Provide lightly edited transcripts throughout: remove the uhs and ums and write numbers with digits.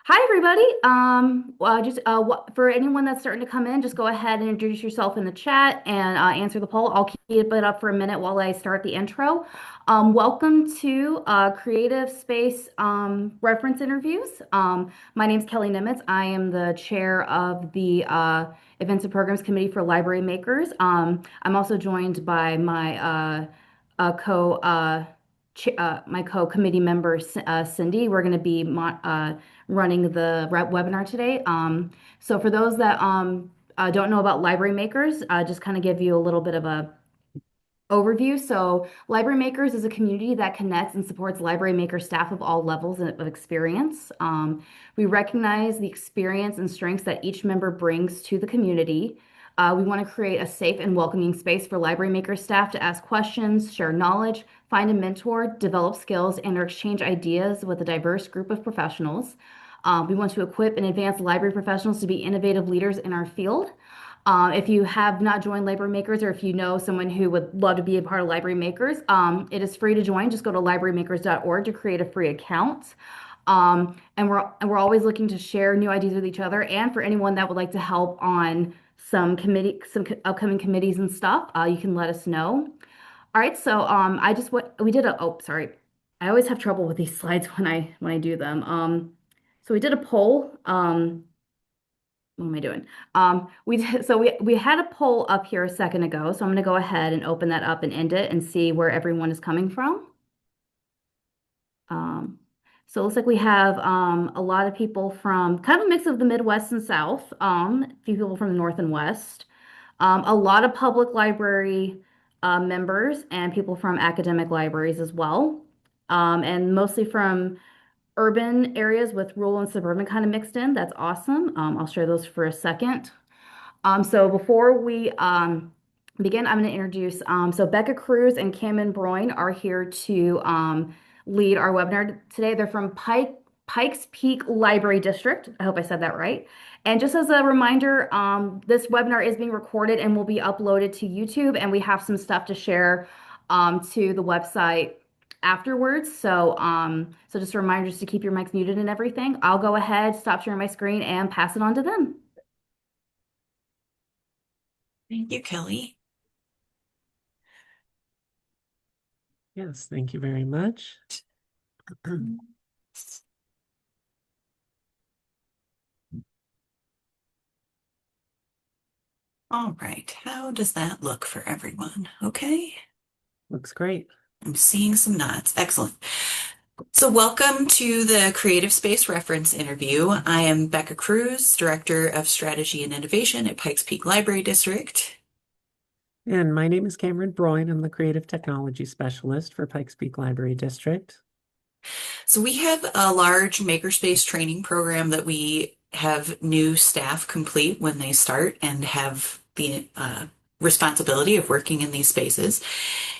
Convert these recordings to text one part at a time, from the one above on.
Hi, everybody. Just for anyone that's starting to come in, just go ahead and introduce yourself in the chat and answer the poll. I'll keep it up for a minute while I start the intro. Welcome to Creative Space Reference Interviews. My name is Kelly Nimitz. I am the chair of the Events and Programs Committee for Library Makers. I'm also joined by my co my co-committee member Cindy. We're going to be running the webinar today. So for those that don't know about Library Makers, just kind of give you a little bit of a overview. So Library Makers is a community that connects and supports library maker staff of all levels of experience. We recognize the experience and strengths that each member brings to the community. We want to create a safe and welcoming space for library maker staff to ask questions, share knowledge, find a mentor, develop skills, and or exchange ideas with a diverse group of professionals. We want to equip and advance library professionals to be innovative leaders in our field. If you have not joined Library Makers, or if you know someone who would love to be a part of Library Makers, it is free to join. Just go to librarymakers.org to create a free account. And we're always looking to share new ideas with each other. And for anyone that would like to help on upcoming committees and stuff, you can let us know. All right, so I just what we did a oh sorry, I always have trouble with these slides when I do them. So we did a poll. What am I doing? We had a poll up here a second ago, so I'm going to go ahead and open that up and end it and see where everyone is coming from. Um, so it looks like we have a lot of people from kind of a mix of the Midwest and South, a few people from the North and West, a lot of public library members and people from academic libraries as well, and mostly from urban areas with rural and suburban kind of mixed in. That's awesome. I'll share those for a second. So before we begin, I'm going to introduce, so Becca Cruz and Cameryn Broin are here to lead our webinar today. They're from Pikes Peak Library District. I hope I said that right. And just as a reminder, this webinar is being recorded and will be uploaded to YouTube, and we have some stuff to share to the website afterwards. So just a reminder just to keep your mics muted and everything. I'll go ahead, stop sharing my screen, and pass it on to them. Thank you, Kelly. Yes, thank you very much. All right, how does that look for everyone? Okay, Looks great. I'm seeing some nods. Excellent. So welcome to the Creative Space Reference interview. I am Becca Cruz, Director of Strategy and Innovation at Pikes Peak Library District. And my name is Cameryn Broin. I'm the Creative Technology Specialist for Pikes Peak Library District. So we have a large makerspace training program that we have new staff complete when they start and have the responsibility of working in these spaces.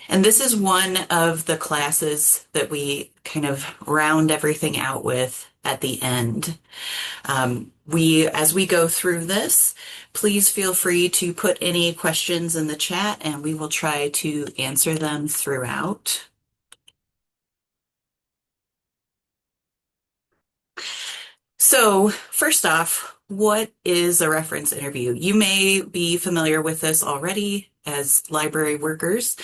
And this is one of the classes that we kind of round everything out with at the end. As we go through this, please feel free to put any questions in the chat and we will try to answer them throughout. So first off, what is a reference interview? You may be familiar with this already as library workers,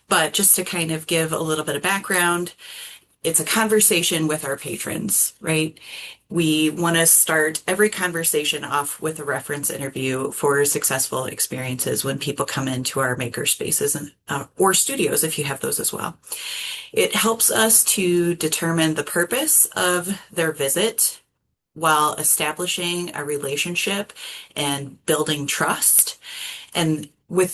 but just to kind of give a little bit of background, it's a conversation with our patrons, right? We want to start every conversation off with a reference interview for successful experiences when people come into our maker spaces and, or studios, if you have those as well. It helps us to determine the purpose of their visit while establishing a relationship and building trust. And we're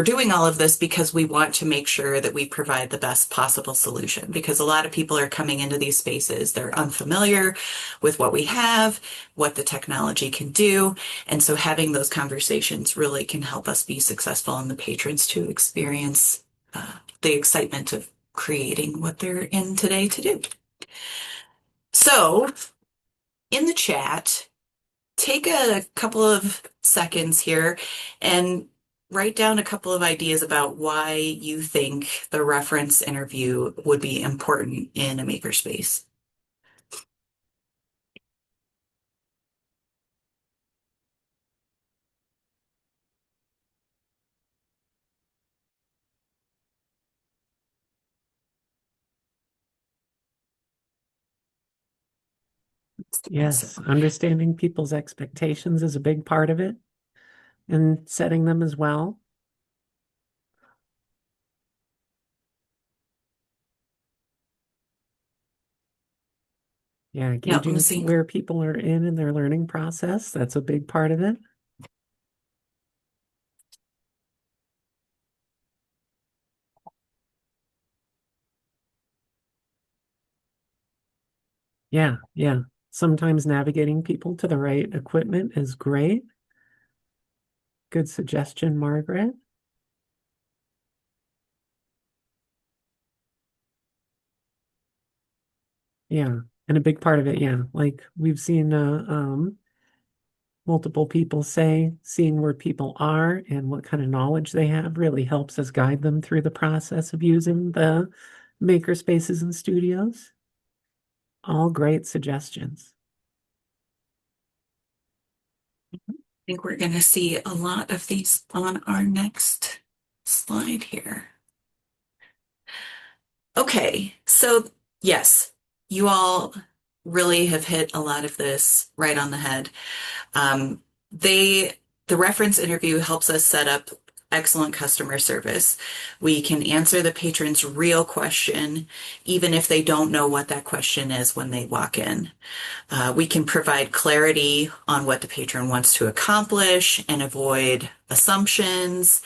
doing all of this because we want to make sure that we provide the best possible solution, because a lot of people are coming into these spaces, they're unfamiliar with what we have, what the technology can do. And so having those conversations really can help us be successful and the patrons to experience the excitement of creating what they're in today to do. So in the chat, take a couple of seconds here and write down a couple of ideas about why you think the reference interview would be important in a makerspace. So, Yes, understanding people's expectations is a big part of it and setting them as well. Yeah, yeah, gauging missing. where people are in their learning process. That's a big part of it. Yeah, yeah. Sometimes navigating people to the right equipment is great. Good suggestion, Margaret. Yeah. And a big part of it, yeah. Like we've seen multiple people say seeing where people are and what kind of knowledge they have really helps us guide them through the process of using the maker spaces and studios. All great suggestions. I think we're going to see a lot of these on our next slide here. Okay, so yes, you all really have hit a lot of this right on the head. Um, they, the reference interview helps us set up excellent customer service. We can answer the patron's real question, even if they don't know what that question is when they walk in. We can provide clarity on what the patron wants to accomplish and avoid assumptions.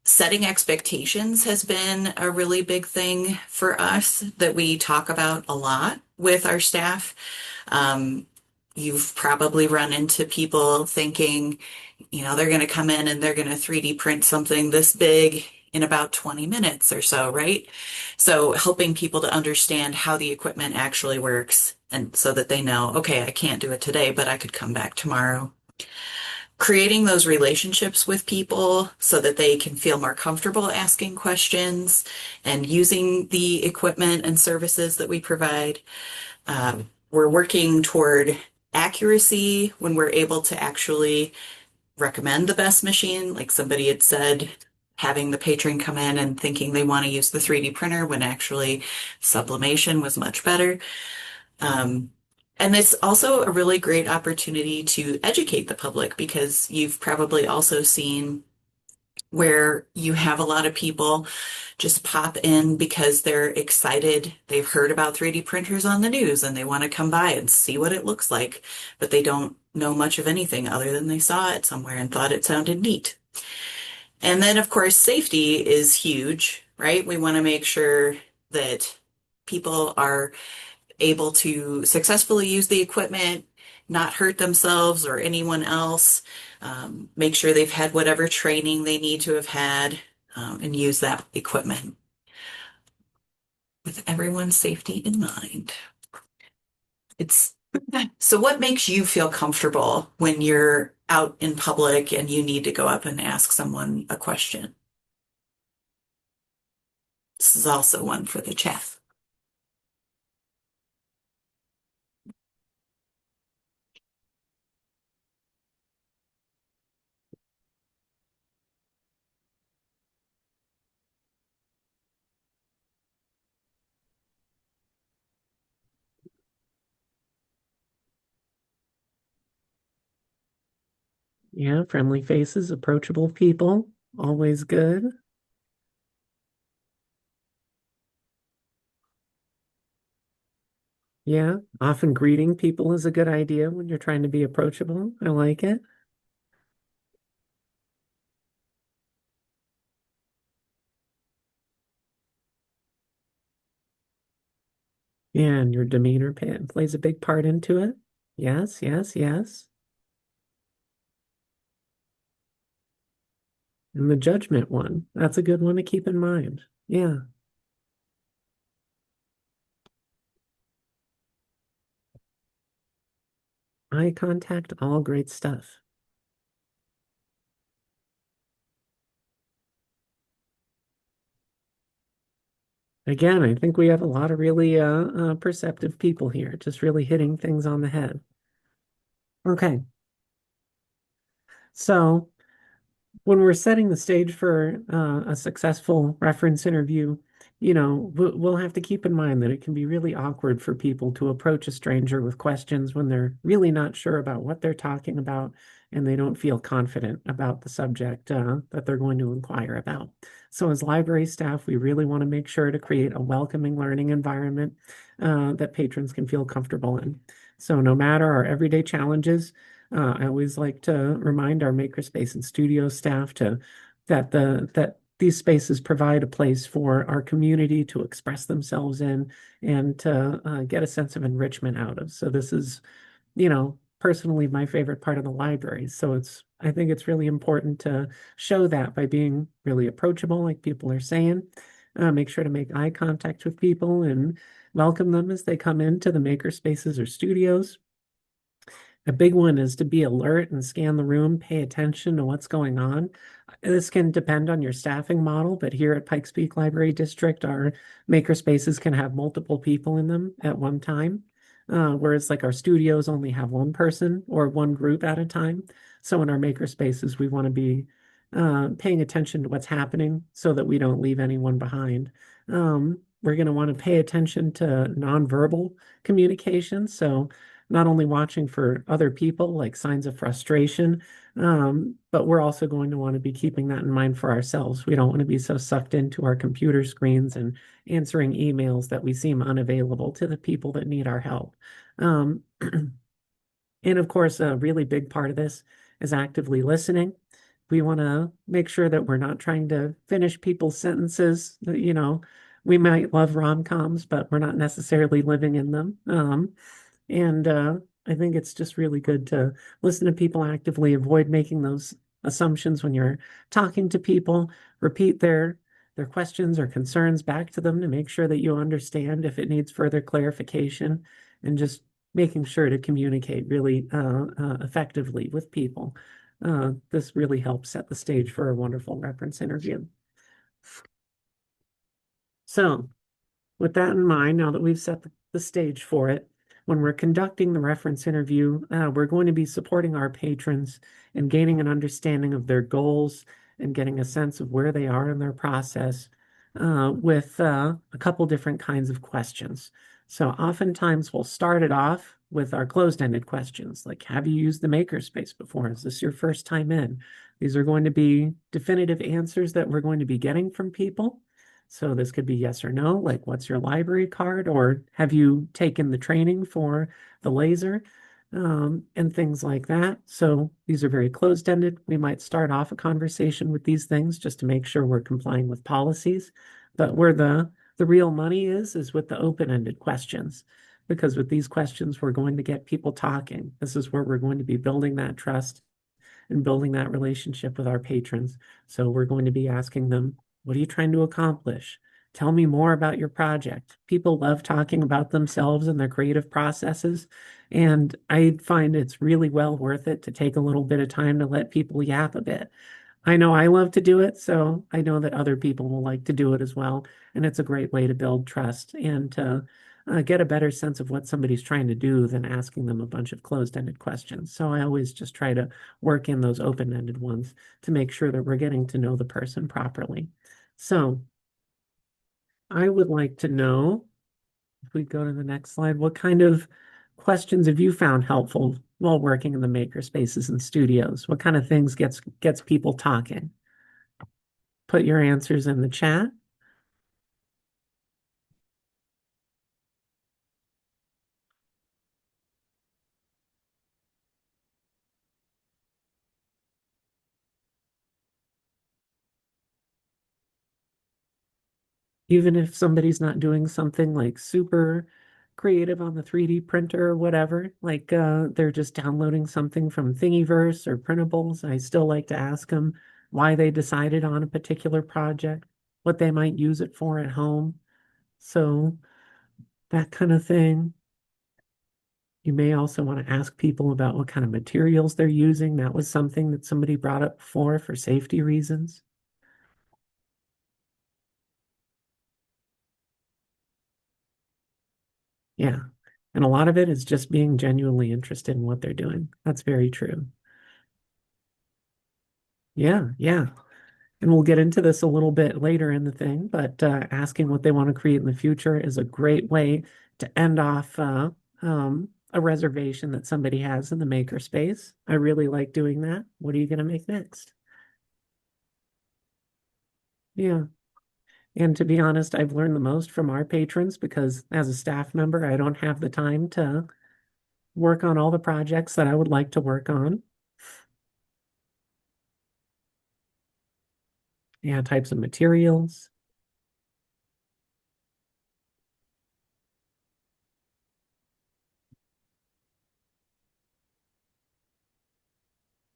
Setting expectations has been a really big thing for us that we talk about a lot with our staff. Um, you've probably run into people thinking, they're going to come in and they're going to 3D print something this big in about 20 minutes or so, right? So helping people to understand how the equipment actually works and so that they know, okay, I can't do it today, but I could come back tomorrow. Creating those relationships with people so that they can feel more comfortable asking questions and using the equipment and services that we provide. We're working toward accuracy when we're able to actually recommend the best machine. Like somebody had said, having the patron come in and thinking they want to use the 3D printer when actually sublimation was much better. Um, and it's also a really great opportunity to educate the public because you've probably also seen where you have a lot of people just pop in because they're excited. They've heard about 3D printers on the news and they want to come by and see what it looks like, but they don't know much of anything other than they saw it somewhere and thought it sounded neat. And then, of course, safety is huge, right? We want to make sure that people are able to successfully use the equipment, not hurt themselves or anyone else, make sure they've had whatever training they need to have had, and use that equipment with everyone's safety in mind. It's so what makes you feel comfortable when you're out in public and you need to go up and ask someone a question? This is also one for the chat. Yeah, friendly faces, approachable people, always good. Yeah, often greeting people is a good idea when you're trying to be approachable. I like it. And your demeanor plays a big part into it. Yes, yes, yes. And the judgment one, that's a good one to keep in mind. Yeah, eye contact, all great stuff. Again, I think we have a lot of really perceptive people here, just really hitting things on the head. Okay, so when we're setting the stage for a successful reference interview, we'll have to keep in mind that it can be really awkward for people to approach a stranger with questions when they're really not sure about what they're talking about and they don't feel confident about the subject that they're going to inquire about. So, as library staff, we really want to make sure to create a welcoming learning environment that patrons can feel comfortable in. So, no matter our everyday challenges, I always like to remind our makerspace and studio staff that these spaces provide a place for our community to express themselves in and to get a sense of enrichment out of. So this is, personally my favorite part of the library. So I think it's really important to show that by being really approachable, like people are saying. Make sure to make eye contact with people and welcome them as they come into the maker spaces or studios. A big one is to be alert and scan the room, pay attention to what's going on. This can depend on your staffing model, but here at Pikes Peak Library District, our maker spaces can have multiple people in them at one time, whereas like our studios only have one person or one group at a time. So in our maker spaces, we want to be paying attention to what's happening so that we don't leave anyone behind. We're going to want to pay attention to nonverbal communication. So not only watching for other people, like signs of frustration, but we're also going to want to be keeping that in mind for ourselves. We don't want to be so sucked into our computer screens and answering emails that we seem unavailable to the people that need our help. Um, and of course, a really big part of this is actively listening. We want to make sure that we're not trying to finish people's sentences. We might love rom-coms, but we're not necessarily living in them. And I think it's just really good to listen to people actively, avoid making those assumptions when you're talking to people, repeat their questions or concerns back to them to make sure that you understand if it needs further clarification, and just making sure to communicate really effectively with people. This really helps set the stage for a wonderful reference interview. So, with that in mind, now that we've set the stage for it, when we're conducting the reference interview, we're going to be supporting our patrons and gaining an understanding of their goals and getting a sense of where they are in their process with a couple different kinds of questions. So oftentimes we'll start it off with our closed-ended questions, like, have you used the makerspace before? Is this your first time in? These are going to be definitive answers that we're going to be getting from people. So this could be yes or no, like what's your library card, or have you taken the training for the laser, and things like that. So these are very closed-ended. We might start off a conversation with these things just to make sure we're complying with policies. But where the real money is with the open-ended questions, because with these questions, we're going to get people talking. This is where we're going to be building that trust and building that relationship with our patrons. So we're going to be asking them, what are you trying to accomplish? Tell me more about your project. People love talking about themselves and their creative processes. And I find it's really well worth it to take a little bit of time to let people yap a bit. I know I love to do it, so I know that other people will like to do it as well. And it's a great way to build trust and to get a better sense of what somebody's trying to do than asking them a bunch of closed-ended questions. So I always just try to work in those open-ended ones to make sure that we're getting to know the person properly. So I would like to know, if we go to the next slide, what kind of questions have you found helpful while working in the maker spaces and studios? What kind of things gets people talking? Put your answers in the chat. Even if somebody's not doing something like super creative on the 3D printer or whatever, like they're just downloading something from Thingiverse or printables, I still like to ask them why they decided on a particular project, what they might use it for at home. So that kind of thing. You may also want to ask people about what kind of materials they're using. That was something that somebody brought up before for safety reasons. Yeah. And a lot of it is just being genuinely interested in what they're doing. That's very true. Yeah, yeah. And we'll get into this a little bit later in the thing, but asking what they want to create in the future is a great way to end off a reservation that somebody has in the makerspace. I really like doing that. What are you going to make next? Yeah. And to be honest, I've learned the most from our patrons because as a staff member, I don't have the time to work on all the projects that I would like to work on. Yeah, types of materials.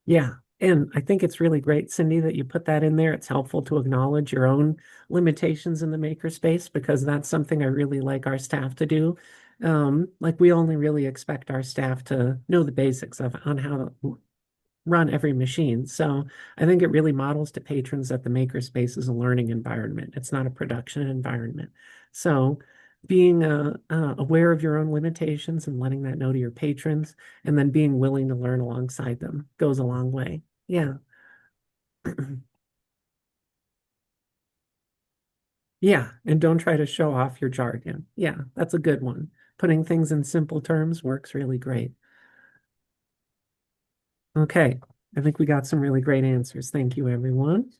Yeah. And I think it's really great, Cindy, that you put that in there. It's helpful to acknowledge your own limitations in the makerspace because that's something I really like our staff to do. Like we only really expect our staff to know the basics of on how to run every machine. So I think it really models to patrons that the makerspace is a learning environment. It's not a production environment. So being aware of your own limitations and letting that know to your patrons, and then being willing to learn alongside them goes a long way. Yeah. Yeah. And don't try to show off your jargon. Yeah, that's a good one. Putting things in simple terms works really great. Okay. I think we got some really great answers. Thank you, everyone.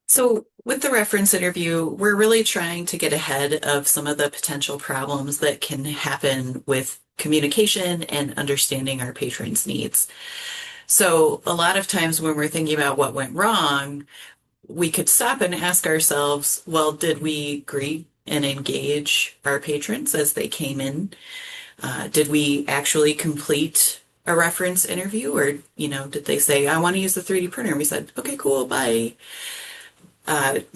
So, with the reference interview, we're really trying to get ahead of some of the potential problems that can happen with communication and understanding our patrons' needs. So, a lot of times when we're thinking about what went wrong, we could stop and ask ourselves, well, did we greet and engage our patrons as they came in? Did we actually complete a reference interview? Or, did they say, I want to use the 3D printer? And we said, okay, cool, bye.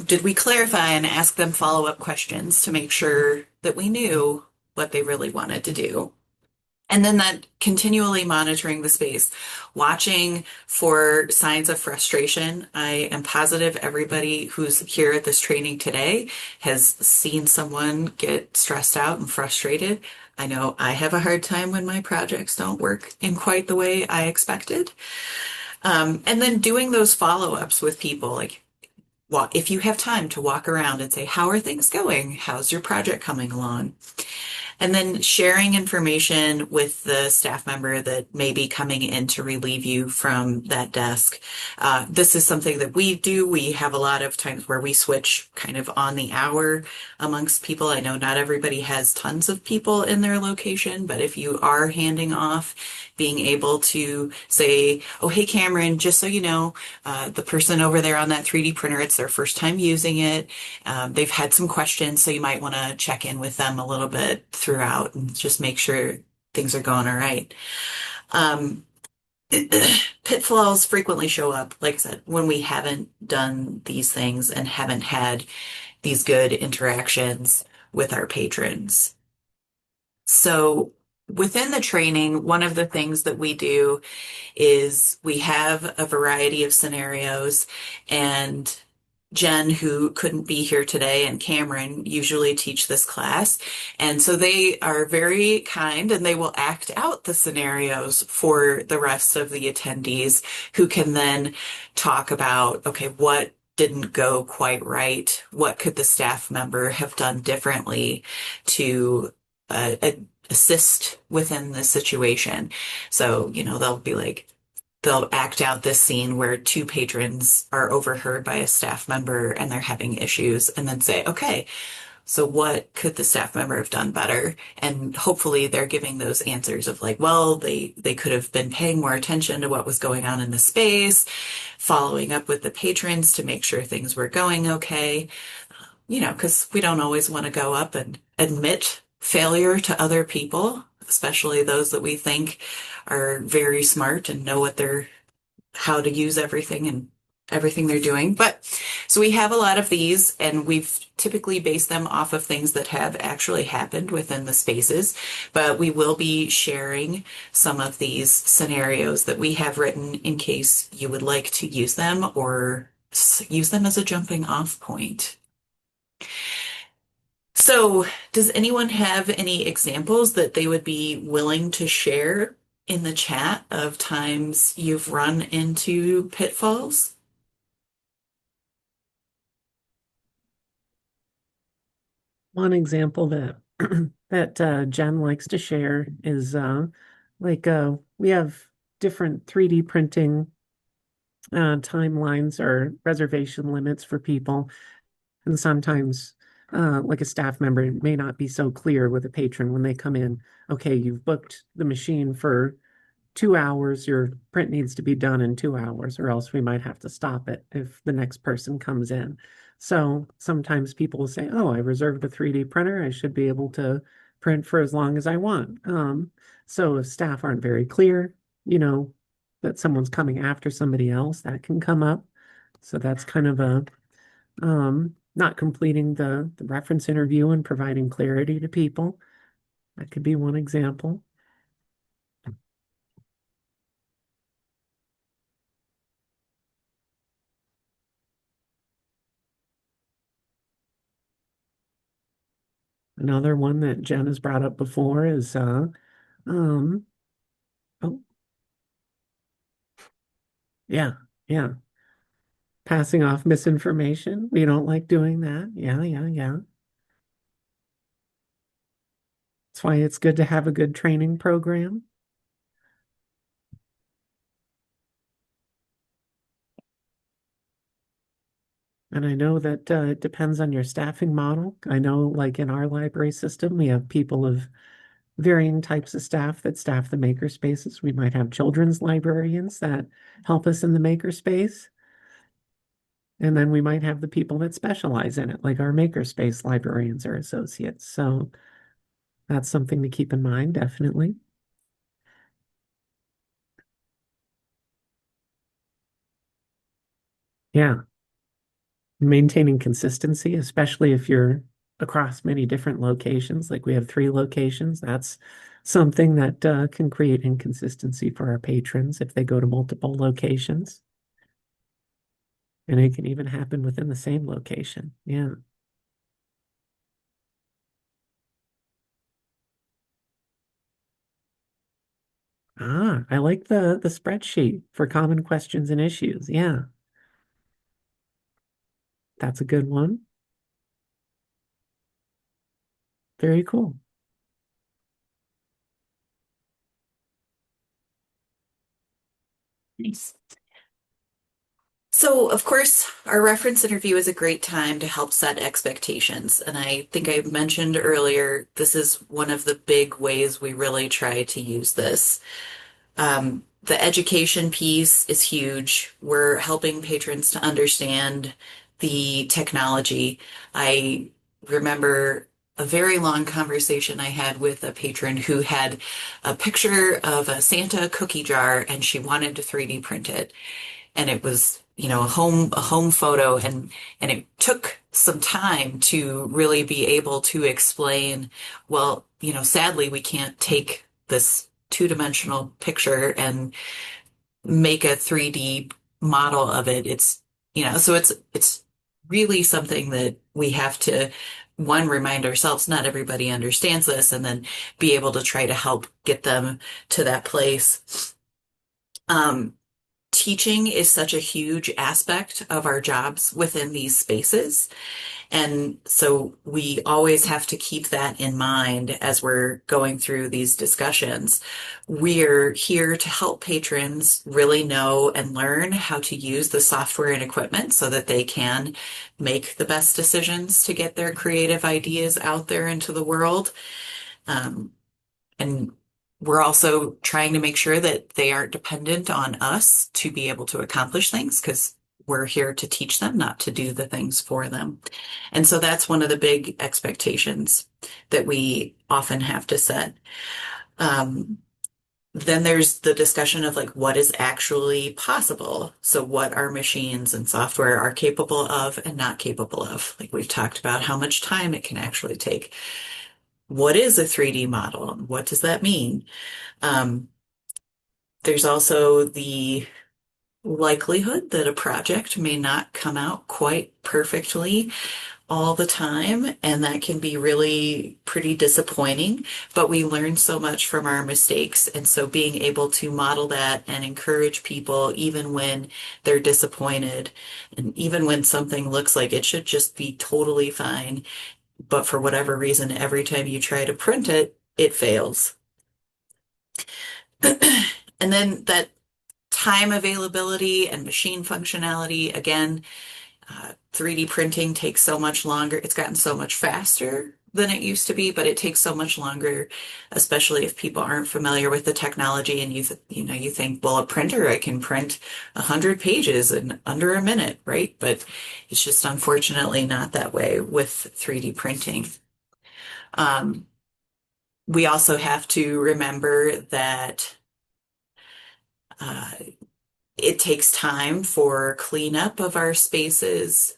Did we clarify and ask them follow-up questions to make sure that we knew what they really wanted to do? And then that continually monitoring the space, watching for signs of frustration. I am positive everybody who's here at this training today has seen someone get stressed out and frustrated. I know I have a hard time when my projects don't work in quite the way I expected. And then doing those follow-ups with people, like if you have time to walk around and say, how are things going? How's your project coming along? And then sharing information with the staff member that may be coming in to relieve you from that desk. This is something that we do. We have a lot of times where we switch kind of on the hour amongst people. I know not everybody has tons of people in their location, but if you are handing off, being able to say, oh, hey, Cameryn, just so you know, the person over there on that 3D printer, it's their first time using it. They've had some questions, so you might want to check in with them a little bit throughout and just make sure things are going all right. Pitfalls frequently show up, like I said, when we haven't done these things and haven't had these good interactions with our patrons. So within the training, one of the things that we do is we have a variety of scenarios, and Jen, who couldn't be here today, and Cameryn usually teach this class. And so they are very kind and they will act out the scenarios for the rest of the attendees who can then talk about, okay, what didn't go quite right? What could the staff member have done differently to assist within the situation? So, they'll be like, they'll act out this scene where two patrons are overheard by a staff member and they're having issues, and then say, okay, so what could the staff member have done better? And hopefully they're giving those answers of like, well, they could have been paying more attention to what was going on in the space, following up with the patrons to make sure things were going okay. Because we don't always want to go up and admit failure to other people, especially those that we think are very smart and know how to use everything and everything they're doing. But so we have a lot of these, and we've typically based them off of things that have actually happened within the spaces. But we will be sharing some of these scenarios that we have written in case you would like to use them or use them as a jumping off point. So, does anyone have any examples that they would be willing to share in the chat of times you've run into pitfalls? One example that that Jen likes to share is we have different 3D printing timelines or reservation limits for people. And sometimes, like a staff member, it may not be so clear with a patron when they come in. Okay, you've booked the machine for 2 hours. Your print needs to be done in 2 hours, or else we might have to stop it if the next person comes in. So sometimes people will say, "Oh, I reserved a 3D printer. I should be able to print for as long as I want." So if staff aren't very clear, you know, that someone's coming after somebody else, that can come up. So that's kind of a not completing the reference interview and providing clarity to people. That could be one example. Another one that Jen has brought up before is um oh yeah, yeah. Passing off misinformation. We don't like doing that. Yeah, yeah, yeah. That's why it's good to have a good training program. And I know that it depends on your staffing model. I know, like in our library system, we have people of varying types of staff that staff the makerspaces. We might have children's librarians that help us in the makerspace. And then we might have the people that specialize in it, like our makerspace librarians or associates. So that's something to keep in mind, definitely. Yeah. Maintaining consistency, especially if you're across many different locations, like we have 3 locations, that's something that can create inconsistency for our patrons if they go to multiple locations. And it can even happen within the same location. Yeah. Ah, I like the spreadsheet for common questions and issues. Yeah, that's a good one. Very cool. Nice. So, of course, our reference interview is a great time to help set expectations. And I think I mentioned earlier, this is one of the big ways we really try to use this. The education piece is huge. We're helping patrons to understand the technology. I remember a very long conversation I had with a patron who had a picture of a Santa cookie jar and she wanted to 3D print it. And it was, a home photo, and it took some time to really be able to explain, well, sadly we can't take this two-dimensional picture and make a 3D model of it. So it's really something that we have to, one, remind ourselves not everybody understands this, and then be able to try to help get them to that place. Um, Teaching is such a huge aspect of our jobs within these spaces. And so we always have to keep that in mind as we're going through these discussions. We're here to help patrons really know and learn how to use the software and equipment so that they can make the best decisions to get their creative ideas out there into the world. Um, and we're also trying to make sure that they aren't dependent on us to be able to accomplish things because we're here to teach them, not to do the things for them. And so that's one of the big expectations that we often have to set. Um, then there's the discussion of like what is actually possible. So what our machines and software are capable of and not capable of. Like we've talked about how much time it can actually take. What is a 3D model? What does that mean? Um, there's also the likelihood that a project may not come out quite perfectly, all the time, and that can be really pretty disappointing. But we learn so much from our mistakes. And so being able to model that and encourage people, even when they're disappointed, and even when something looks like it should just be totally fine, but for whatever reason, every time you try to print it, it fails. And then that time availability and machine functionality, again, 3D printing takes so much longer. It's gotten so much faster than it used to be, but it takes so much longer, especially if people aren't familiar with the technology and you think, well, a printer, I can print 100 pages in under a minute, right? But it's just unfortunately not that way with 3D printing. Um, we also have to remember that uh, it takes time for cleanup of our spaces.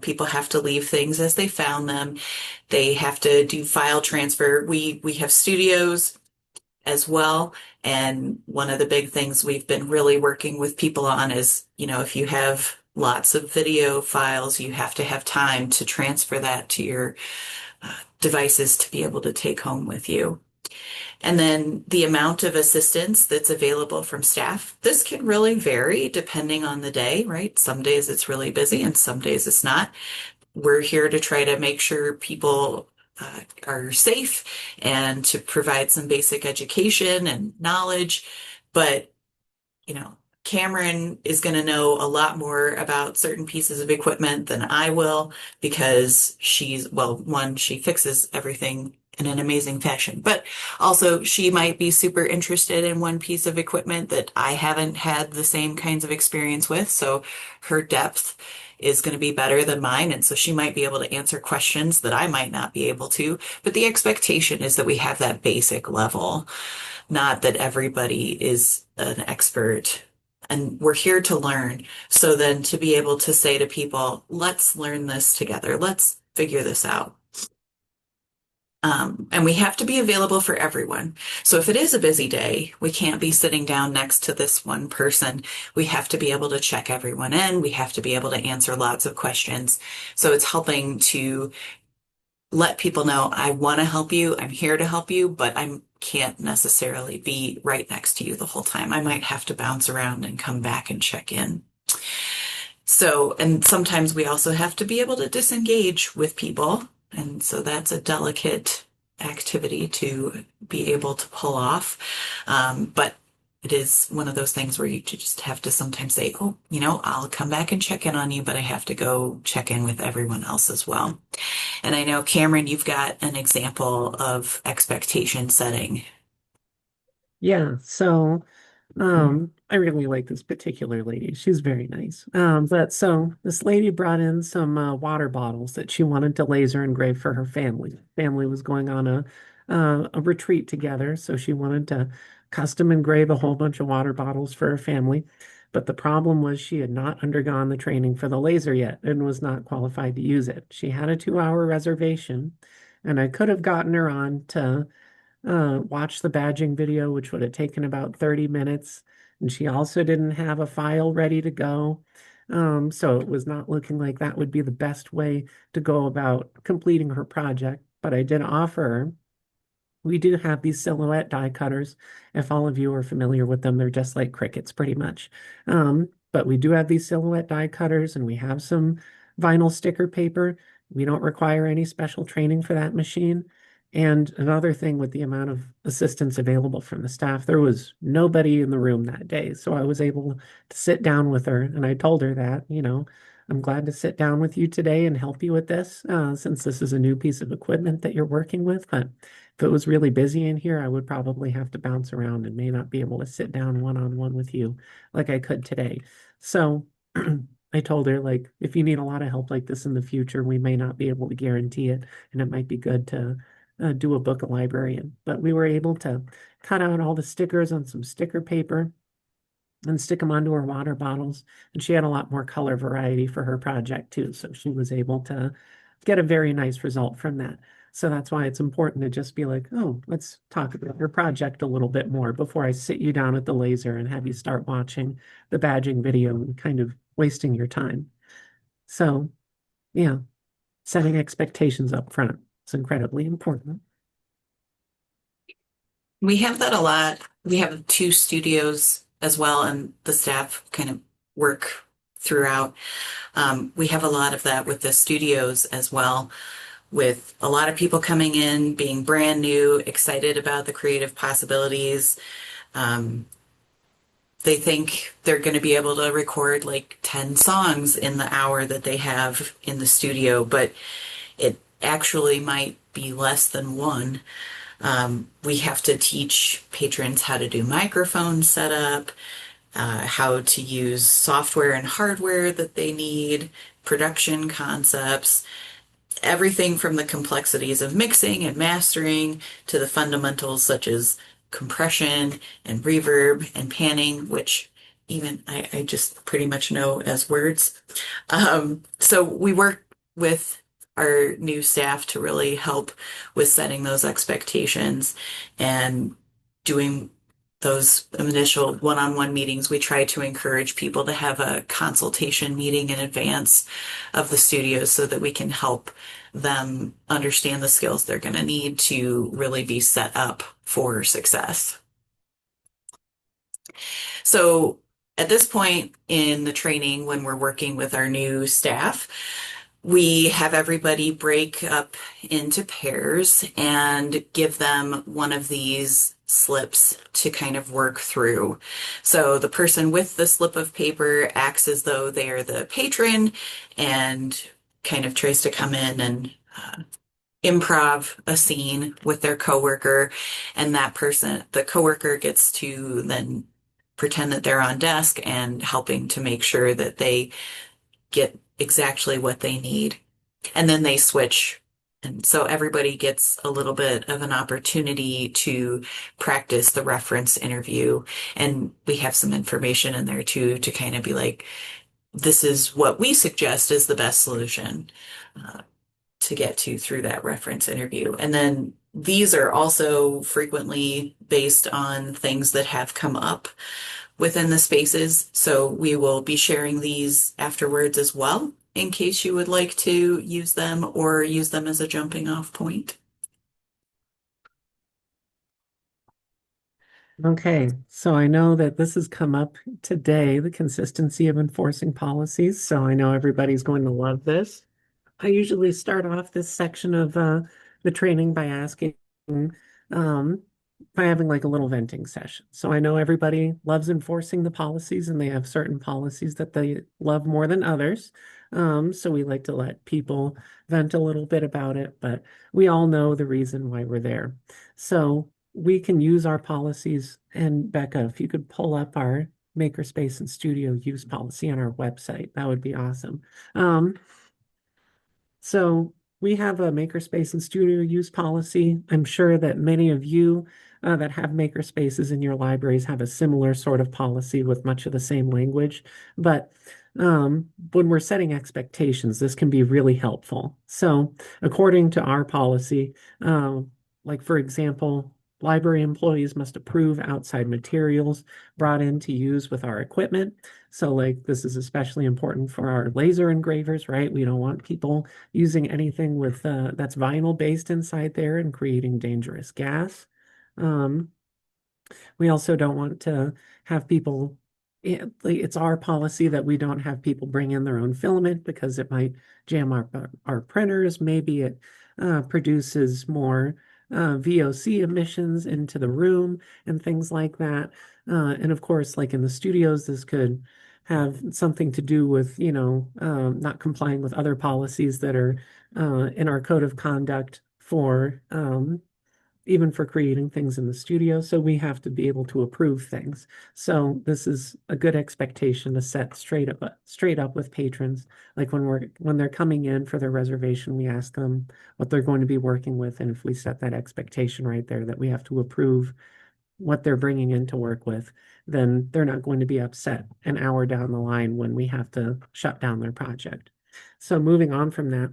People have to leave things as they found them. They have to do file transfer. We have studios as well. And one of the big things we've been really working with people on is, if you have lots of video files, you have to have time to transfer that to your devices to be able to take home with you. And then the amount of assistance that's available from staff, this can really vary depending on the day, right? Some days it's really busy and some days it's not. We're here to try to make sure people are safe and to provide some basic education and knowledge. But, Cameryn is going to know a lot more about certain pieces of equipment than I will because well, one, she fixes everything in an amazing fashion, but also she might be super interested in one piece of equipment that I haven't had the same kinds of experience with. So her depth is going to be better than mine. And so she might be able to answer questions that I might not be able to. But the expectation is that we have that basic level, not that everybody is an expert. And we're here to learn. So then to be able to say to people, let's learn this together. Let's figure this out. And we have to be available for everyone. So if it is a busy day, we can't be sitting down next to this one person. We have to be able to check everyone in. We have to be able to answer lots of questions. So it's helping to let people know, I want to help you. I'm here to help you, but I can't necessarily be right next to you the whole time. I might have to bounce around and come back and check in. So, and sometimes we also have to be able to disengage with people. And so that's a delicate activity to be able to pull off. But it is one of those things where you just have to sometimes say, oh, I'll come back and check in on you, but I have to go check in with everyone else as well. And I know, Cameryn, you've got an example of expectation setting. Yeah, so I really like this particular lady. She's very nice. But so this lady brought in some water bottles that she wanted to laser engrave for her family. Family was going on a retreat together, so she wanted to custom engrave a whole bunch of water bottles for her family. But the problem was she had not undergone the training for the laser yet and was not qualified to use it. She had a 2-hour reservation, and I could have gotten her on to watch the badging video, which would have taken about 30 minutes. And she also didn't have a file ready to go. So it was not looking like that would be the best way to go about completing her project. But I did offer her, we do have these silhouette die cutters. If all of you are familiar with them, they're just like crickets pretty much. But we do have these silhouette die cutters and we have some vinyl sticker paper. We don't require any special training for that machine. And another thing with the amount of assistance available from the staff, there was nobody in the room that day. So I was able to sit down with her and I told her that, I'm glad to sit down with you today and help you with this, since this is a new piece of equipment that you're working with. But if it was really busy in here, I would probably have to bounce around and may not be able to sit down one-on-one with you like I could today. So I told her, like, if you need a lot of help like this in the future, we may not be able to guarantee it, and it might be good to do a book a librarian. But we were able to cut out all the stickers on some sticker paper and stick them onto her water bottles. And she had a lot more color variety for her project too. So she was able to get a very nice result from that. So that's why it's important to just be like, oh, let's talk about your project a little bit more before I sit you down at the laser and have you start watching the badging video and kind of wasting your time. So, yeah. setting expectations up front is incredibly important. We have that a lot. We have two studios as well, and the staff kind of work throughout. We have a lot of that with the studios as well, with a lot of people coming in, being brand new, excited about the creative possibilities. Um, they think they're going to be able to record like 10 songs in the hour that they have in the studio, but it actually might be less than one. We have to teach patrons how to do microphone setup, how to use software and hardware that they need, production concepts, everything from the complexities of mixing and mastering to the fundamentals such as compression and reverb and panning, which even I just pretty much know as words. So we work with our new staff to really help with setting those expectations and doing those initial one-on-one meetings. We try to encourage people to have a consultation meeting in advance of the studio so that we can help them understand the skills they're going to need to really be set up for success. So at this point in the training, when we're working with our new staff, we have everybody break up into pairs and give them one of these slips to kind of work through. So the person with the slip of paper acts as though they are the patron and kind of tries to come in and improv a scene with their coworker, and that person, the coworker, gets to then pretend that they're on desk and helping to make sure that they get exactly what they need. And then they switch. And so everybody gets a little bit of an opportunity to practice the reference interview. And we have some information in there too to kind of be like, this is what we suggest is the best solution to get to through that reference interview. And then these are also frequently based on things that have come up within the spaces. So we will be sharing these afterwards as well, in case you would like to use them or use them as a jumping off point. Okay, so I know that this has come up today, the consistency of enforcing policies. So I know everybody's going to love this. I usually start off this section of the training by asking, um, by having like a little venting session. So I know everybody loves enforcing the policies and they have certain policies that they love more than others. So we like to let people vent a little bit about it, but we all know the reason why we're there. So we can use our policies. And Becca, if you could pull up our makerspace and studio use policy on our website, that would be awesome. So we have a makerspace and studio use policy. I'm sure that many of you that have makerspaces in your libraries have a similar sort of policy with much of the same language. But when we're setting expectations, this can be really helpful. So according to our policy, like for example, library employees must approve outside materials brought in to use with our equipment. So like this is especially important for our laser engravers, right? We don't want people using anything with that's vinyl based inside there and creating dangerous gas. Um, we also don't want to have people, it's our policy that we don't have people bring in their own filament because it might jam our printers. Maybe it produces more VOC emissions into the room and things like that. And of course, like in the studios, this could have something to do with, not complying with other policies that are in our code of conduct for even for creating things in the studio. So we have to be able to approve things. So this is a good expectation to set straight up with patrons. Like when they're coming in for their reservation, we ask them what they're going to be working with. And if we set that expectation right there that we have to approve what they're bringing in to work with, then they're not going to be upset an hour down the line when we have to shut down their project. So moving on from that,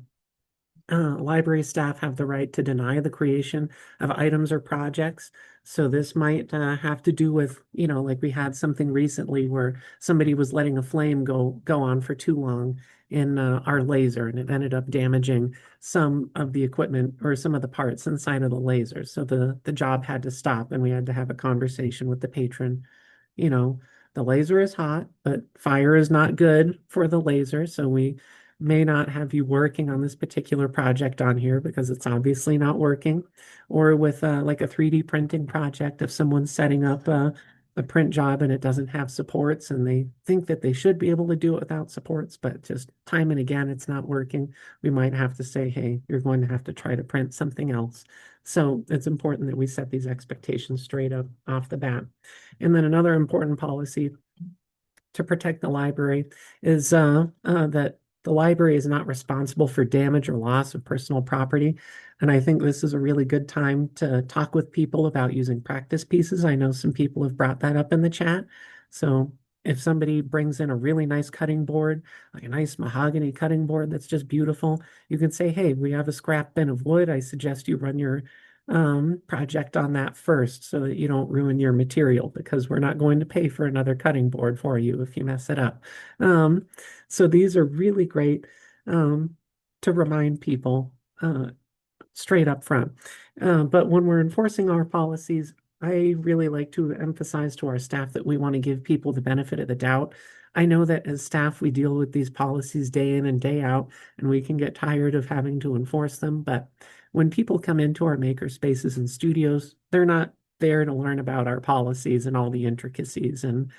library staff have the right to deny the creation of items or projects. So this might have to do with, like we had something recently where somebody was letting a flame go on for too long, in our laser, and it ended up damaging some of the equipment or some of the parts inside of the laser. So the job had to stop, and we had to have a conversation with the patron. You know, the laser is hot, but fire is not good for the laser. So we may not have you working on this particular project on here because it's obviously not working. Or with like a 3D printing project, if someone's setting up a print job and it doesn't have supports and they think that they should be able to do it without supports, but just time and again it's not working, we might have to say, hey, you're going to have to try to print something else. So it's important that we set these expectations straight up off the bat. And then another important policy to protect the library is that the library is not responsible for damage or loss of personal property. And I think this is a really good time to talk with people about using practice pieces. I know some people have brought that up in the chat. So if somebody brings in a really nice cutting board, like a nice mahogany cutting board that's just beautiful, you can say, hey, we have a scrap bin of wood. I suggest you run your project on that first so that you don't ruin your material, because we're not going to pay for another cutting board for you if you mess it up. Um, so these are really great to remind people straight up front. But when we're enforcing our policies, I really like to emphasize to our staff that we want to give people the benefit of the doubt. I know that as staff, we deal with these policies day in and day out, and we can get tired of having to enforce them. But when people come into our maker spaces and studios, they're not there to learn about our policies and all the intricacies and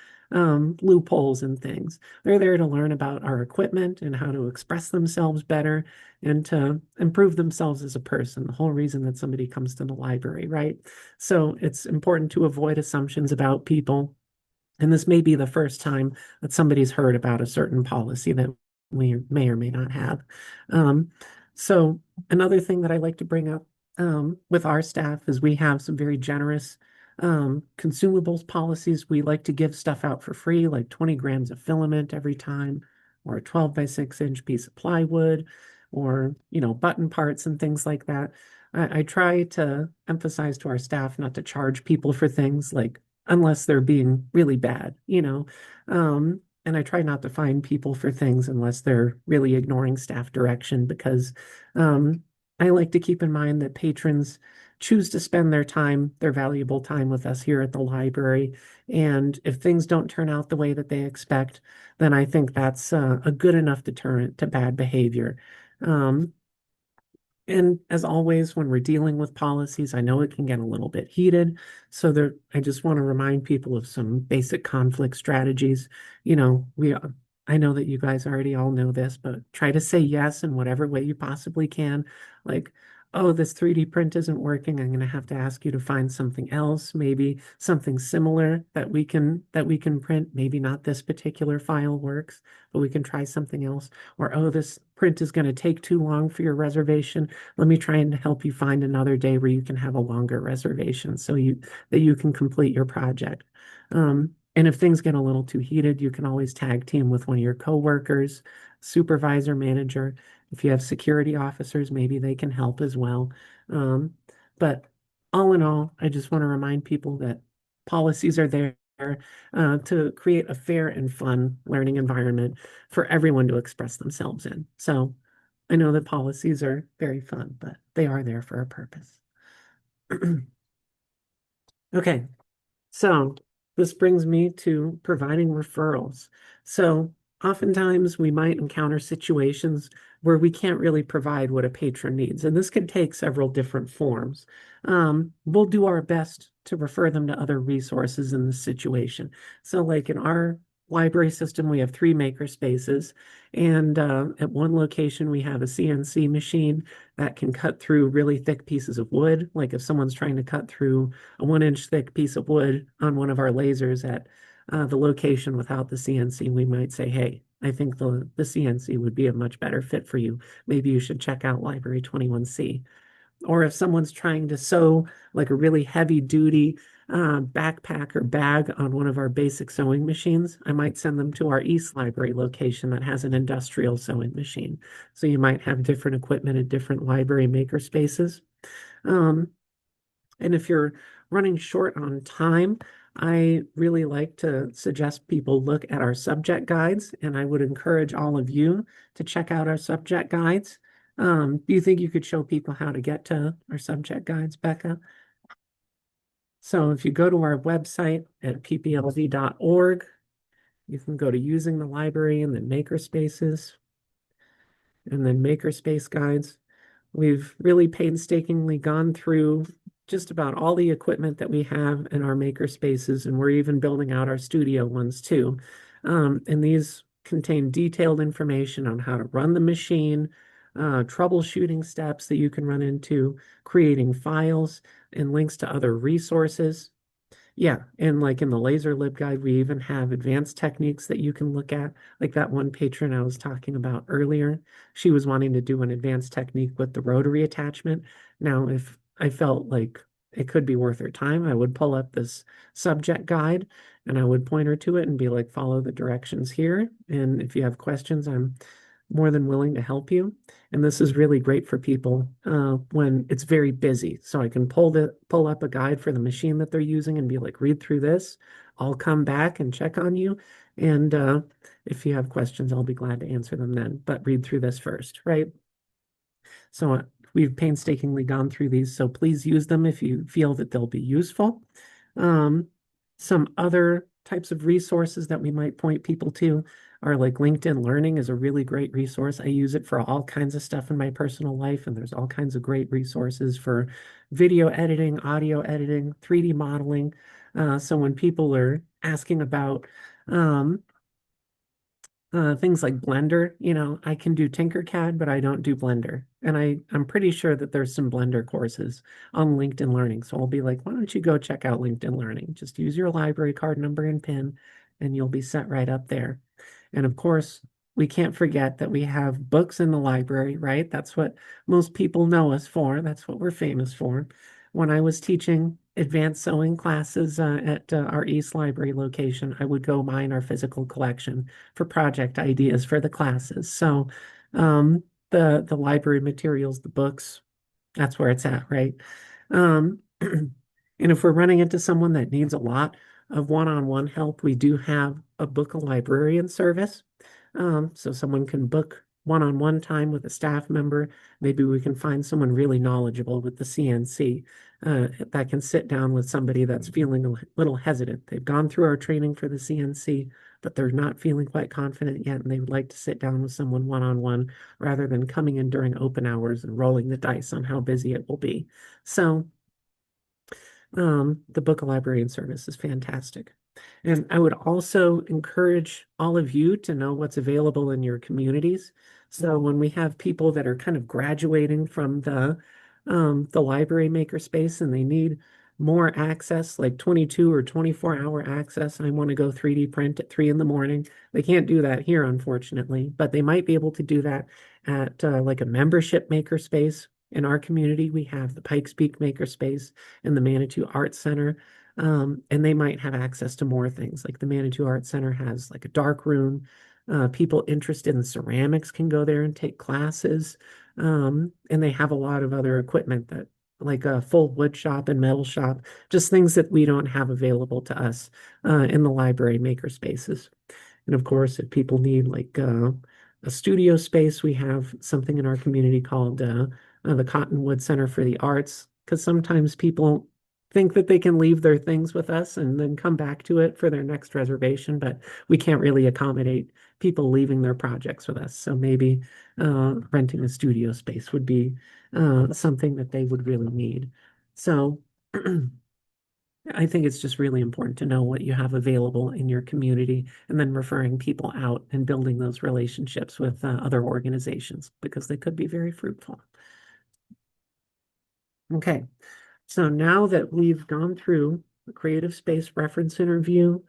loopholes and things. They're there to learn about our equipment and how to express themselves better and to improve themselves as a person, the whole reason that somebody comes to the library, right? So it's important to avoid assumptions about people. And this may be the first time that somebody's heard about a certain policy that we may or may not have. Um, so another thing that I like to bring up with our staff is we have some very generous consumables policies. We like to give stuff out for free, like 20 grams of filament every time, or a 12 by 6 inch piece of plywood, or, button parts and things like that. I try to emphasize to our staff not to charge people for things, like unless they're being really bad. And I try not to fine people for things unless they're really ignoring staff direction, because I like to keep in mind that patrons choose to spend their time, their valuable time with us here at the library. And if things don't turn out the way that they expect, then I think that's a good enough deterrent to bad behavior. Um, and as always, when we're dealing with policies, I know it can get a little bit heated. So I just want to remind people of some basic conflict strategies. I know that you guys already all know this, but try to say yes in whatever way you possibly can. Like, oh, this 3D print isn't working. I'm going to have to ask you to find something else, maybe something similar that we can print. Maybe not this particular file works, but we can try something else. Or, oh, this print is going to take too long for your reservation. Let me try and help you find another day where you can have a longer reservation so that you can complete your project. And if things get a little too heated, you can always tag team with one of your coworkers, supervisor, manager. If you have security officers, maybe they can help as well. But all in all, I just want to remind people that policies are there to create a fair and fun learning environment for everyone to express themselves in. So I know that policies are very fun, but they are there for a purpose. Okay, so this brings me to providing referrals. So oftentimes we might encounter situations where we can't really provide what a patron needs, and this can take several different forms. We'll do our best to refer them to other resources in this situation. So like in our library system, we have 3 maker spaces, and at one location we have a CNC machine that can cut through really thick pieces of wood. Like if someone's trying to cut through a 1 inch thick piece of wood on one of our lasers at the location without the CNC, we might say, hey, I think the CNC would be a much better fit for you. Maybe you should check out Library 21C. Or if someone's trying to sew like a really heavy duty backpack or bag on one of our basic sewing machines, I might send them to our East Library location that has an industrial sewing machine. So you might have different equipment at different library maker spaces. And if you're running short on time, I really like to suggest people look at our subject guides, and I would encourage all of you to check out our subject guides. Do you think you could show people how to get to our subject guides, Becca? So if you go to our website at pplv.org, you can go to using the library and then makerspaces and then makerspace guides. We've really painstakingly gone through just about all the equipment that we have in our maker spaces, and we're even building out our studio ones too. And these contain detailed information on how to run the machine, troubleshooting steps that you can run into, creating files, and links to other resources. Yeah, and like in the laser lib guide, we even have advanced techniques that you can look at. Like that one patron I was talking about earlier, she was wanting to do an advanced technique with the rotary attachment. Now, if I felt like it could be worth her time, I would pull up this subject guide and I would point her to it and be like, follow the directions here. And if you have questions, I'm more than willing to help you. And this is really great for people when it's very busy. So I can pull up a guide for the machine that they're using and be like, read through this. I'll come back and check on you. And if you have questions, I'll be glad to answer them then. But read through this first, right? So we've painstakingly gone through these. So please use them if you feel that they'll be useful. Um, some other types of resources that we might point people to are like LinkedIn Learning is a really great resource. I use it for all kinds of stuff in my personal life, and there's all kinds of great resources for video editing, audio editing, 3D modeling. So when people are asking about um, things like Blender, I can do Tinkercad, but I don't do Blender. And I'm pretty sure that there's some Blender courses on LinkedIn Learning. So I'll be like, why don't you go check out LinkedIn Learning? Just use your library card number and PIN, and you'll be set right up there. And of course, we can't forget that we have books in the library, right? That's what most people know us for. That's what we're famous for. When I was teaching advanced sewing classes at our East Library location, I would go mine our physical collection for project ideas for the classes. So the library materials, the books, that's where it's at, right? Um, and if we're running into someone that needs a lot of one-on-one help, we do have a book a librarian service. So someone can book one-on-one time with a staff member. Maybe we can find someone really knowledgeable with the CNC that can sit down with somebody that's feeling a little hesitant. They've gone through our training for the CNC, but they're not feeling quite confident yet, and they would like to sit down with someone one-on-one rather than coming in during open hours and rolling the dice on how busy it will be. So the book librarian service is fantastic. And I would also encourage all of you to know what's available in your communities. So when we have people that are kind of graduating from the library makerspace and they need more access, like 22 or 24-hour access, I want to go 3D print at 3 in the morning. They can't do that here, unfortunately, but they might be able to do that at like a membership makerspace. In our community, we have the Pikes Peak Makerspace and the Manitou Arts Center. And they might have access to more things. Like the Manitou Arts Center has like a dark room. People interested in ceramics can go there and take classes. And they have a lot of other equipment that like a full wood shop and metal shop, just things that we don't have available to us in the library maker spaces. And of course, if people need like a studio space, we have something in our community called the Cottonwood Center for the Arts, because sometimes people think that they can leave their things with us and then come back to it for their next reservation, but we can't really accommodate people leaving their projects with us. So maybe renting a studio space would be something that they would really need. So I think it's just really important to know what you have available in your community and then referring people out and building those relationships with other organizations because they could be very fruitful. Okay, so now that we've gone through the creative space reference interview,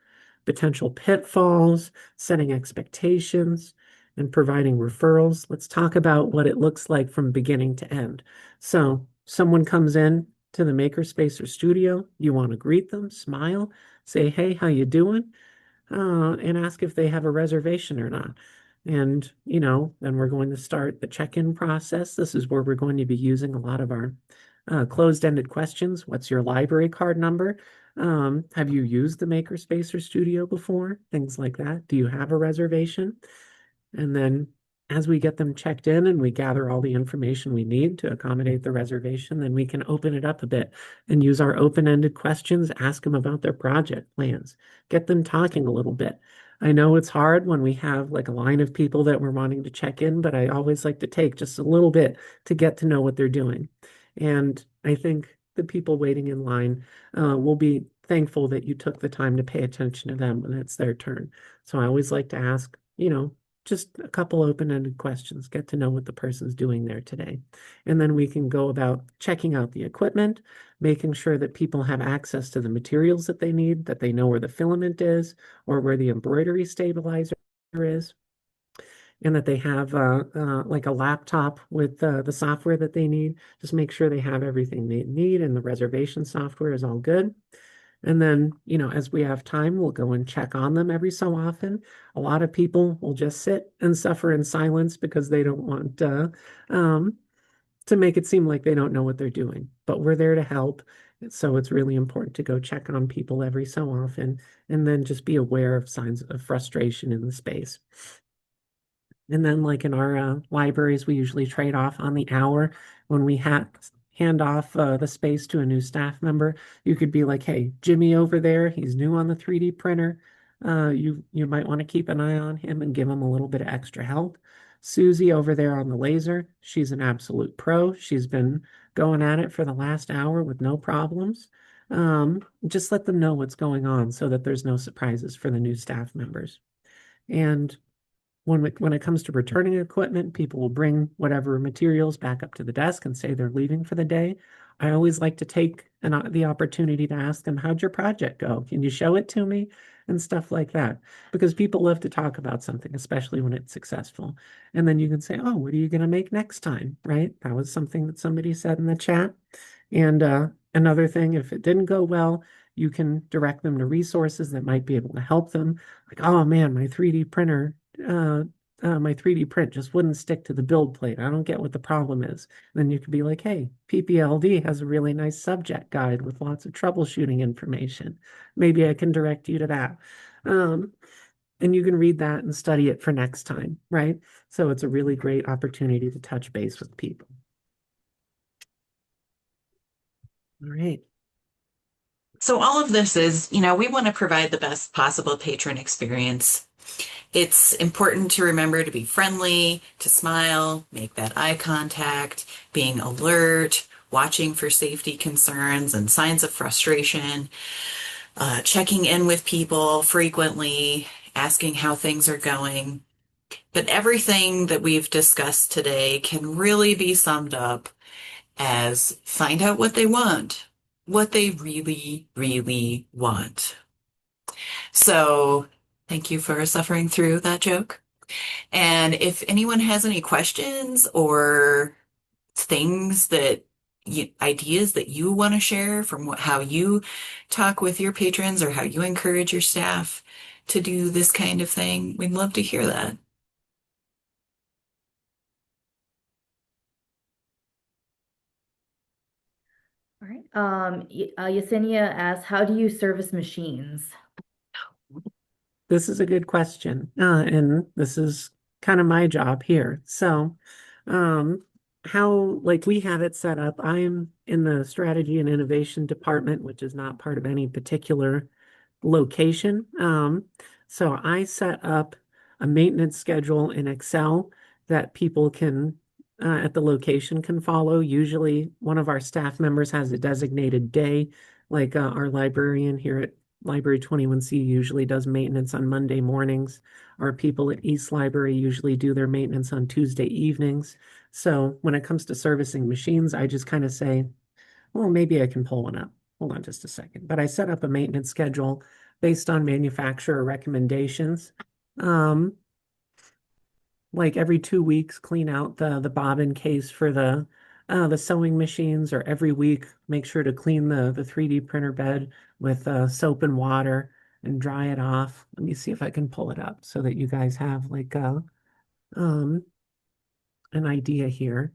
potential pitfalls, setting expectations, and providing referrals, let's talk about what it looks like from beginning to end. So someone comes in to the makerspace or studio, you want to greet them, smile, say, hey, how you doing? And ask if they have a reservation or not. And, then we're going to start the check-in process. This is where we're going to be using a lot of our Closed-ended questions. What's your library card number? Have you used the Makerspace or Studio before? Things like that. Do you have a reservation? And then as we get them checked in and we gather all the information we need to accommodate the reservation, then we can open it up a bit and use our open-ended questions, ask them about their project plans, get them talking a little bit. I know it's hard when we have like a line of people that we're wanting to check in, but I always like to take just a little bit to get to know what they're doing. And I think the people waiting in line will be thankful that you took the time to pay attention to them when it's their turn. So I always like to ask, just a couple open-ended questions, get to know what the person's doing there today. And then we can go about checking out the equipment, making sure that people have access to the materials that they need, that they know where the filament is or where the embroidery stabilizer is, and that they have like a laptop with the software that they need. Just make sure they have everything they need and the reservation software is all good. And then, as we have time, we'll go and check on them every so often. A lot of people will just sit and suffer in silence because they don't want to make it seem like they don't know what they're doing. But we're there to help. So it's really important to go check on people every so often and then just be aware of signs of frustration in the space. And then, like in our libraries, we usually trade off on the hour when we hand off the space to a new staff member. You could be like, "Hey, Jimmy over there, he's new on the 3D printer. You might want to keep an eye on him and give him a little bit of extra help." Susie over there on the laser, she's an absolute pro. She's been going at it for the last hour with no problems. Just let them know what's going on so that there's no surprises for the new staff members. And when it comes to returning equipment, people will bring whatever materials back up to the desk and say they're leaving for the day. I always like to take the opportunity to ask them, how'd your project go? Can you show it to me? And stuff like that. Because people love to talk about something, especially when it's successful. And then you can say, oh, what are you going to make next time? Right? That was something that somebody said in the chat. And another thing, if it didn't go well, you can direct them to resources that might be able to help them. Like, oh man, uh, my 3D print just wouldn't stick to the build plate. I don't get what the problem is. Then you could be like, hey, PPLD has a really nice subject guide with lots of troubleshooting information. Maybe I can direct you to that. And you can read that and study it for next time, right? So it's a really great opportunity to touch base with people. All right. So all of this is, we want to provide the best possible patron experience. It's important to remember to be friendly, to smile, make that eye contact, being alert, watching for safety concerns and signs of frustration, checking in with people frequently, asking how things are going. But everything that we've discussed today can really be summed up as find out what they really, really want. So thank you for suffering through that joke. And if anyone has any questions or things ideas that you want to share from how you talk with your patrons or how you encourage your staff to do this kind of thing, we'd love to hear that. All right. Yesenia asks, how do you service machines? This is a good question. And this is kind of my job here. So, um, how, like, we have it set up, I'm in the strategy and innovation department, which is not part of any particular location. So I set up a maintenance schedule in Excel that people at the location can follow. Usually, one of our staff members has a designated day, like our librarian here at Library 21C usually does maintenance on Monday mornings. Our people at East Library usually do their maintenance on Tuesday evenings. So when it comes to servicing machines, I just kind of say, well, maybe I can pull one up. Hold on just a second. But I set up a maintenance schedule based on manufacturer recommendations. Like every 2 weeks, clean out the bobbin case for the sewing machines, or every week, make sure to clean the 3D printer bed with soap and water and dry it off. Let me see if I can pull it up so that you guys have like um, an idea here.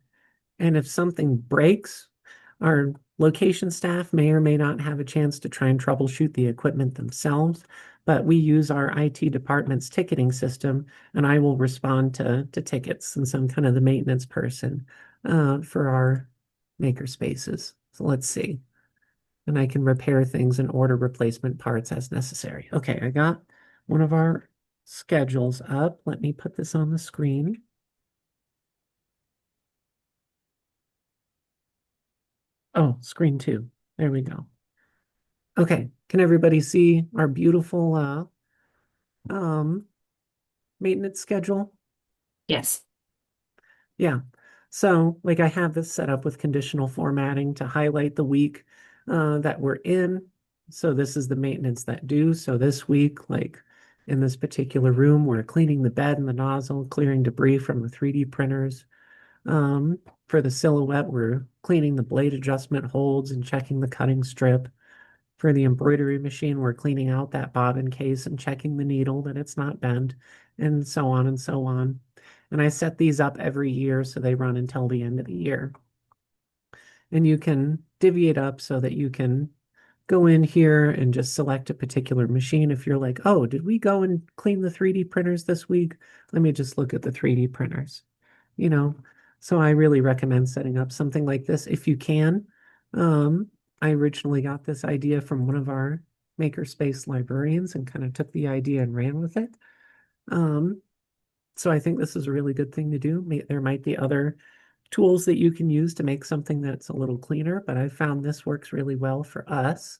And if something breaks, Our location staff may or may not have a chance to try and troubleshoot the equipment themselves, but we use our IT department's ticketing system, and I will respond to tickets since I'm kind of the maintenance person for our maker spaces. So let's see. And I can repair things and order replacement parts as necessary. Okay, I got one of our schedules up. Let me put this on the screen. Oh, screen two. There we go. Okay, can everybody see our beautiful um maintenance schedule? Yes. Yeah. So, like I have this set up with conditional formatting to highlight the week that we're in. So this is the maintenance that due. So this week, like in this particular room, we're cleaning the bed and the nozzle, clearing debris from the 3D printers. For the silhouette, we're cleaning the blade adjustment holds and checking the cutting strip. For the embroidery machine, we're cleaning out that bobbin case and checking the needle that it's not bent, and so on and so on. And I set these up every year so they run until the end of the year. And you can divvy it up so that you can go in here and just select a particular machine. If you're like, oh, did we go and clean the 3D printers this week? Let me just look at the 3D printers. You know, so I really recommend setting up something like this if you can. Um, I originally got this idea from one of our makerspace librarians and kind of took the idea and ran with it. Um, so I think this is a really good thing to do. There might be other tools that you can use to make something that's a little cleaner, but I found this works really well for us.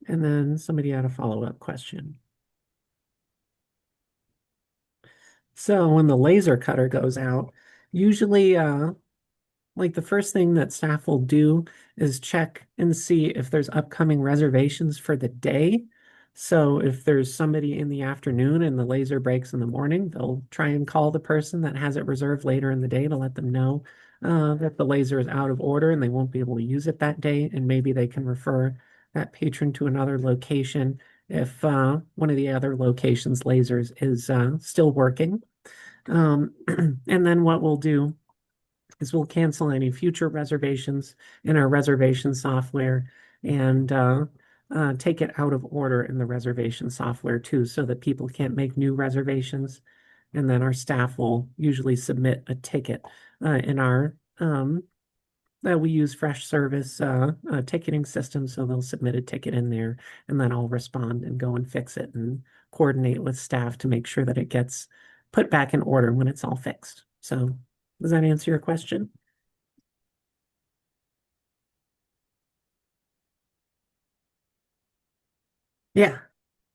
And then somebody had a follow-up question. So when the laser cutter goes out, usually like the first thing that staff will do is check and see if there's upcoming reservations for the day. So if there's somebody in the afternoon and the laser breaks in the morning, they'll try and call the person that has it reserved later in the day to let them know that the laser is out of order and they won't be able to use it that day. And maybe they can refer that patron to another location if one of the other locations' lasers is still working. And then what we'll do is we'll cancel any future reservations in our reservation software and take it out of order in the reservation software too, so that people can't make new reservations. And then our staff will usually submit a ticket in our that we use fresh service ticketing system. So they'll submit a ticket in there, and then I'll respond and go and fix it and coordinate with staff to make sure that it gets put back in order when it's all fixed. So does that answer your question? Yeah,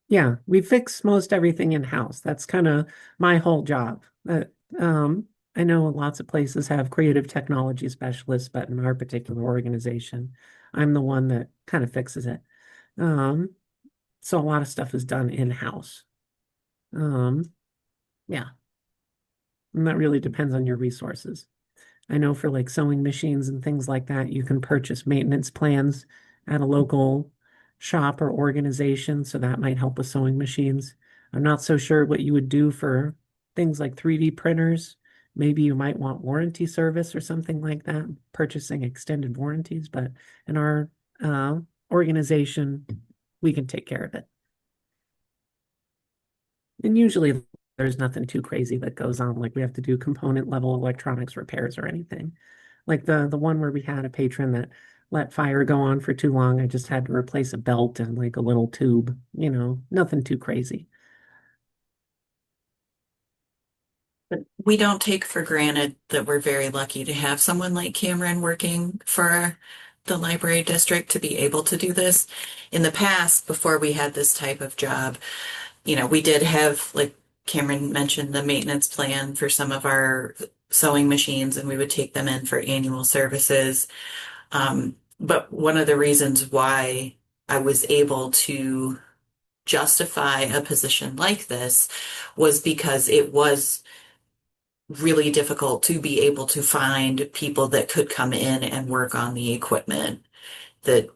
yeah. We fix most everything in-house. That's kind of my whole job. I know lots of places have creative technology specialists, but in our particular organization, I'm the one that kind of fixes it. Um, so a lot of stuff is done in-house. Um, yeah, and that really depends on your resources. I know for like sewing machines and things like that, you can purchase maintenance plans at a local shop or organization, so that might help with sewing machines. I'm not so sure what you would do for things like 3D printers. Maybe you might want warranty service or something like that, purchasing extended warranties, but in our uh, organization, we can take care of it. And usually there's nothing too crazy that goes on, like we have to do component level electronics repairs or anything. Like the one where we had a patron that let fire go on for too long. I just had to replace a belt and like a little tube, nothing too crazy. But we don't take for granted that we're very lucky to have someone like Cameron working for the library district to be able to do this. In the past, before we had this type of job, we did have, like Cameron mentioned, the maintenance plan for some of our sewing machines, and we would take them in for annual services. But one of the reasons why I was able to justify a position like this was because it was really difficult to be able to find people that could come in and work on the equipment that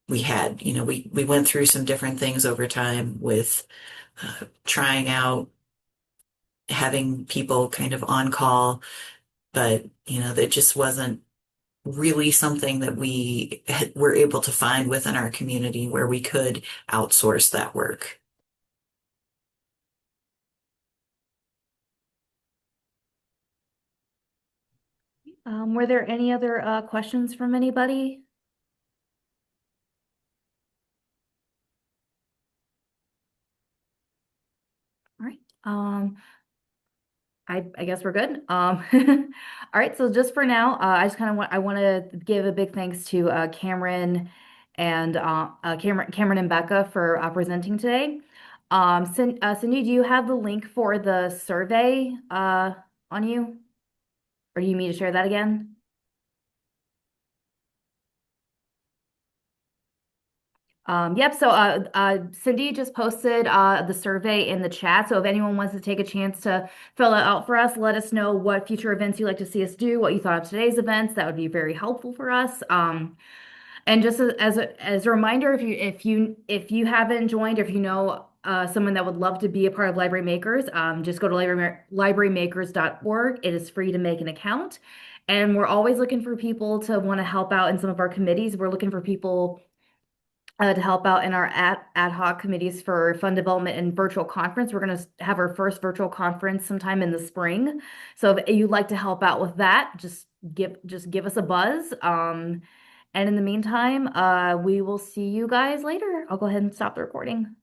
we had. We went through some different things over time with trying out having people kind of on call, but that just wasn't really something that we were able to find within our community where we could outsource that work. Were there any other questions from anybody? All right. I guess we're good. All right. So just for now, I just kind of want to give a big thanks to Cameron and Cameron and Becca for presenting today. Cindy, do you have the link for the survey on you, or do you need me to share that again? Yep. So, Cindy just posted the survey in the chat. So, if anyone wants to take a chance to fill it out for us, let us know what future events you'd like to see us do, what you thought of today's events. That would be very helpful for us. And just as a reminder, if you haven't joined, or if you know someone that would love to be a part of Library Makers, just go to librarymakers.org. It is free to make an account, and we're always looking for people to want to help out in some of our committees. We're looking for people to help out in our ad hoc committees for fund development and virtual conference. We're going to have our first virtual conference sometime in the spring. So if you'd like to help out with that, just give us a buzz. And in the meantime, we will see you guys later. I'll go ahead and stop the recording.